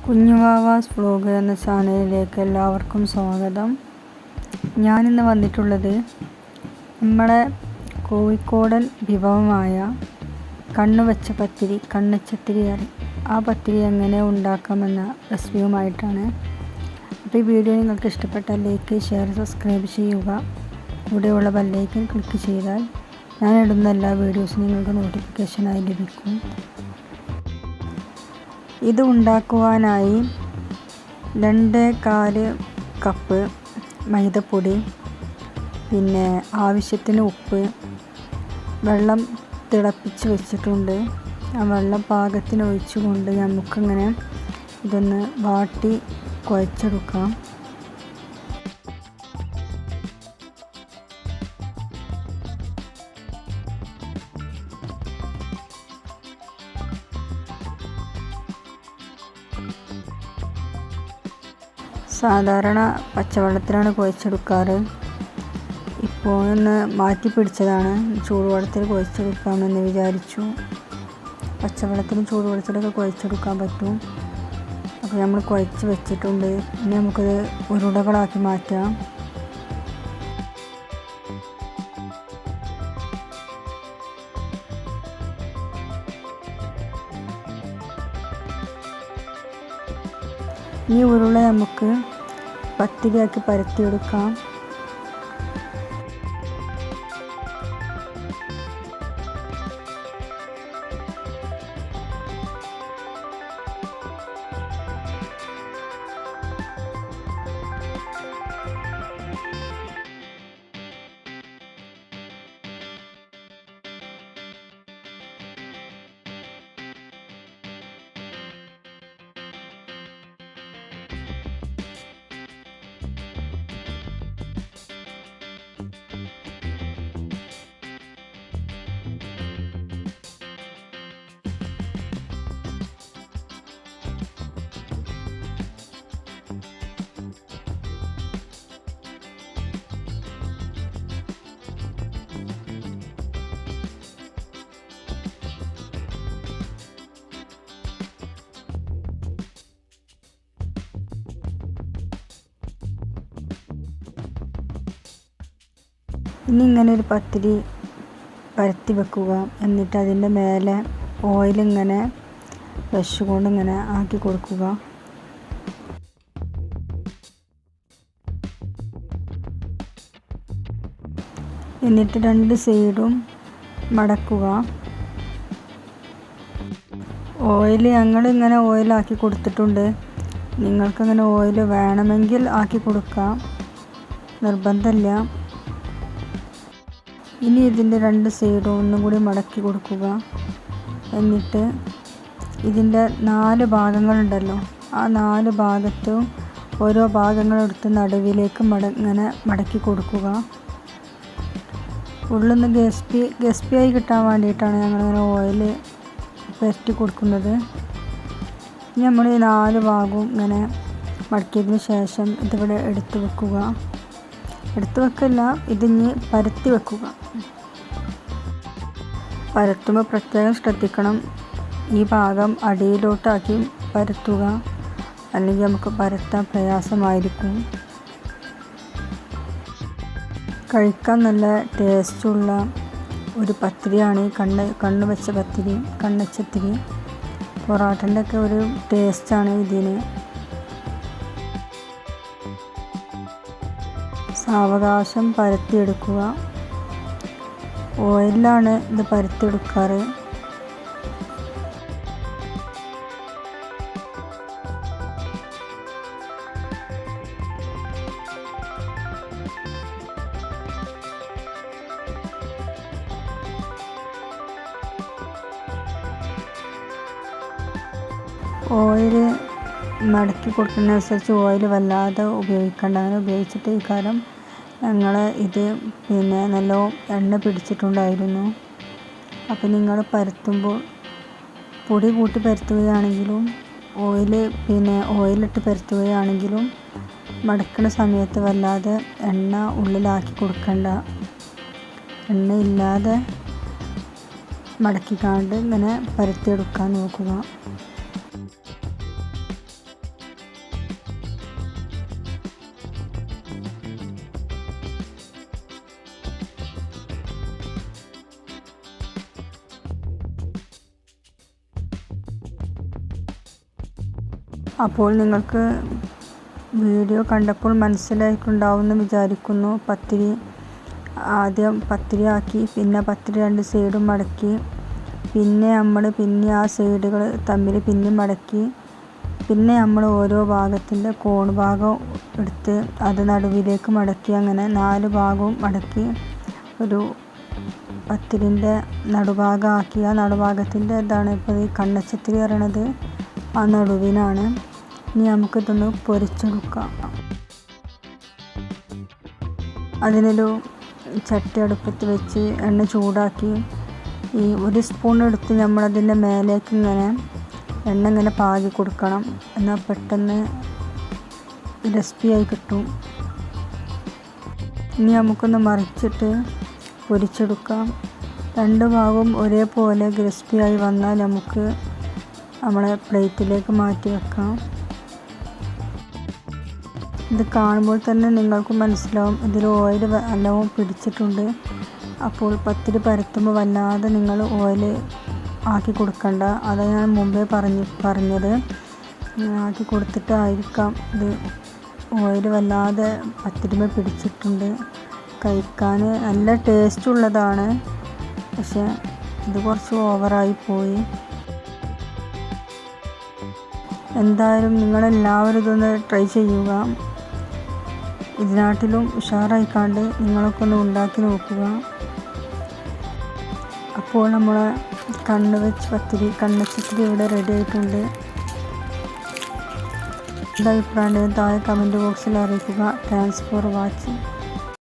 കുഞ്ഞുവാവാസ് vlog എന്ന ചാനലിലേക്ക് എല്ലാവർക്കും സ്വാഗതം. ഞാനിന്ന് വന്നിട്ടുള്ളത് നമ്മുടെ കോഴിക്കോടൻ വിഭവമായ കണ്ണുവച്ച പത്തിരി, കണ്ണച്ചത്തിരി കറി, ആ പത്തിരി എങ്ങനെ ഉണ്ടാക്കാമെന്ന റെസിപ്പിയുമായിട്ടാണ്. അപ്പോൾ ഈ വീഡിയോ നിങ്ങൾക്ക് ഇഷ്ടപ്പെട്ടാൽ ലൈക്ക്, ഷെയർ, സബ്സ്ക്രൈബ് ചെയ്യുക. കൂടെയുള്ള ബെല്ലൈക്കൺ ക്ലിക്ക് ചെയ്താൽ ഞാൻ ഇടുന്ന എല്ലാ വീഡിയോസും നിങ്ങൾക്ക് നോട്ടിഫിക്കേഷനായി ലഭിക്കും. ഇത് ഉണ്ടാക്കുവാനായി 2.4 കപ്പ് മൈദപ്പൊടി, പിന്നെ ആവശ്യത്തിന് ഉപ്പ്, വെള്ളം തിളപ്പിച്ച് വെച്ചിട്ടുണ്ട്. ആ വെള്ളം പാകത്തിന് ഒഴിച്ചുകൊണ്ട് നമുക്കിങ്ങനെ ഇതൊന്ന് വാട്ടി കുഴച്ചെടുക്കാം. സാധാരണ പച്ചവെള്ളത്തിലാണ് കുഴച്ചെടുക്കാറ്. ഇപ്പോൾ ഒന്ന് മാറ്റി പിടിച്ചതാണ്, ചൂടുവെള്ളത്തിൽ കുഴച്ചെടുക്കാമെന്ന് വിചാരിച്ചു. പച്ചവെള്ളത്തിലും ചൂടുവെള്ളത്തിലൊക്കെ കുഴച്ചെടുക്കാൻ പറ്റും. അപ്പോൾ നമ്മൾ കുഴച്ച് വെച്ചിട്ടുണ്ട്. ഇനി നമുക്കത് ഉരുളകളാക്കി മാറ്റാം. ഈ ഉരുള നമുക്ക് പത്തിരിയാക്കി പരത്തിയെടുക്കാം. ഇനി ഇങ്ങനെ ഒരു പത്തിരി പരത്തി വെക്കുക. എന്നിട്ട് അതിൻ്റെ മേലെ ഓയിലിങ്ങനെ ബ്രഷ് കൊണ്ട് ഇങ്ങനെ ആക്കി കൊടുക്കുക. എന്നിട്ട് 2 സൈഡും മടക്കുക. ഓയിൽ ഞങ്ങളിങ്ങനെ ഓയിലാക്കി കൊടുത്തിട്ടുണ്ട്. നിങ്ങൾക്കങ്ങനെ ഓയിൽ വേണമെങ്കിൽ ആക്കി കൊടുക്കാം, നിർബന്ധമില്ല. ഇനി ഇതിൻ്റെ 2 സൈഡും ഒന്നും കൂടി മടക്കി കൊടുക്കുക. എന്നിട്ട് ഇതിൻ്റെ 4 ഭാഗങ്ങളുണ്ടല്ലോ, ആ 4 ഭാഗത്തും ഓരോ ഭാഗങ്ങളെടുത്ത് നടുവിലേക്ക് ഇങ്ങനെ മടക്കി കൊടുക്കുക. ഉള്ളൊന്ന് ഗസ്പിയായി കിട്ടാൻ വേണ്ടിയിട്ടാണ് ഞങ്ങളിങ്ങനെ ഓയിൽ പുരട്ടി കൊടുക്കുന്നത്. ഇനി നമ്മൾ ഈ 4 ഭാഗവും ഇങ്ങനെ മടക്കിയതിന് ശേഷം ഇതിവിടെ എടുത്ത് വെക്കുക. എടുത്ത് വെക്കില്ല, ഇതിനി പരത്തി വെക്കുക. പരത്തുമ്പോൾ പ്രത്യേകം ശ്രദ്ധിക്കണം, ഈ ഭാഗം അടിയിലോട്ടാക്കി പരത്തുക, അല്ലെങ്കിൽ നമുക്ക് പരത്താൻ പ്രയാസമായിരിക്കും. കഴിക്കാൻ നല്ല ടേസ്റ്റുള്ള ഒരു പത്തിരിയാണ് ഈ കണ്ണ് വെച്ച പത്തിരി, കണ്ണച്ചത്തിരി. പൊറോട്ടൻ്റെ ഒക്കെ ഒരു ടേസ്റ്റാണ് ഇതിന്. സാവകാശം പരത്തിയെടുക്കുക. ഓയിലാണ് ഇത് പരത്തിയെടുക്കാറ്. ഓയിൽ മടക്കി കൊടുക്കുന്നതനുസരിച്ച് ഓയിൽ വല്ലാതെ ഉപയോഗിക്കേണ്ട. അങ്ങനെ ഉപയോഗിച്ചിട്ട് ഈ കാലം ഞങ്ങൾ ഇത് നല്ല എണ്ണ പിടിച്ചിട്ടുണ്ടായിരുന്നു. അപ്പോൾ നിങ്ങൾ പരത്തുമ്പോൾ പൊടി കൂട്ടി പരത്തുകയാണെങ്കിലും ഓയിലിട്ട് പരത്തുകയാണെങ്കിലും മടക്കുന്ന സമയത്ത് വല്ലാതെ എണ്ണ ഉള്ളിലാക്കി കൊടുക്കണ്ട. എണ്ണയില്ലാതെ മടക്കിക്കാണ്ട് ഇങ്ങനെ പരത്തിയെടുക്കാൻ നോക്കുക. അപ്പോൾ നിങ്ങൾക്ക് വീഡിയോ കണ്ടപ്പോൾ മനസ്സിലായിട്ടുണ്ടാവുമെന്ന് വിചാരിക്കുന്നു. ആദ്യം പത്തിരി ആക്കി, പിന്നെ പത്തിരി 2 സൈഡും മടക്കി, പിന്നെ ആ സൈഡുകൾ തമ്മിൽ പിന്നെ മടക്കി, പിന്നെ നമ്മൾ ഓരോ ഭാഗത്തിൻ്റെ കോൺ ഭാഗം എടുത്ത് അത് നടുവിലേക്ക് മടക്കി, അങ്ങനെ 4 ഭാഗവും മടക്കി ഒരു പത്തിരിൻ്റെ നടുഭാഗം ആക്കി. ആ നടുഭാഗത്തിൻ്റെ ഇതാണ് ഇപ്പോൾ ഈ കണ്ണച്ചത്തിരി പറയണത്, ആ നടുവിനാണ്. ഇനി നമുക്കിതൊന്ന് പൊരിച്ചെടുക്കാം. അതിനൊരു ചട്ടി അടുപ്പത്ത് വെച്ച് എണ്ണ ചൂടാക്കി, ഈ 1 സ്പൂൺ എടുത്ത് നമ്മളതിൻ്റെ മേലേക്ക് എണ്ണ ഇങ്ങനെ പാകി കൊടുക്കണം. എന്നാൽ പെട്ടെന്ന് ക്രിസ്പിയായി കിട്ടും. ഇനി നമുക്കൊന്ന് മറിച്ചിട്ട് പൊരിച്ചെടുക്കാം. 2 ഭാഗവും ഒരേപോലെ ക്രിസ്പിയായി വന്നാൽ നമുക്ക് നമ്മളെ പ്ലേറ്റിലേക്ക് മാറ്റി വെക്കാം. ഇത് കാണുമ്പോൾ തന്നെ നിങ്ങൾക്ക് മനസ്സിലാവും ഇതിൽ ഓയിൽ നല്ലോണം പിടിച്ചിട്ടുണ്ട്. അപ്പോൾ പത്തിരി പരത്തുമ്പോൾ വല്ലാതെ നിങ്ങൾ ഓയിൽ ആക്കി കൊടുക്കണ്ട. അത് ഞാൻ മുമ്പേ പറഞ്ഞത്. ആക്കി കൊടുത്തിട്ടായിരിക്കാം ഇത് ഓയിൽ വല്ലാതെ പത്തിരിമേൽ പിടിച്ചിട്ടുണ്ട്. കഴിക്കാൻ നല്ല ടേസ്റ്റ് ഉള്ളതാണ്, പക്ഷേ ഇത് കുറച്ച് ഓവറായി പോയി. എന്തായാലും നിങ്ങളെല്ലാവരും ഇതൊന്ന് ട്രൈ ചെയ്യുക. ഇതിനാട്ടിലും ഉഷാറായിക്കാണ്ട് നിങ്ങളൊക്കെ ഒന്ന് ഉണ്ടാക്കി നോക്കുക. അപ്പോൾ നമ്മളെ കണ്ണച്ചത്തിരി ഇവിടെ റെഡി ആയിട്ടുണ്ട്. എന്താ അഭിപ്രായം താഴെ കമൻറ്റ് ബോക്സിൽ അറിയിക്കുക. Thanks for watching.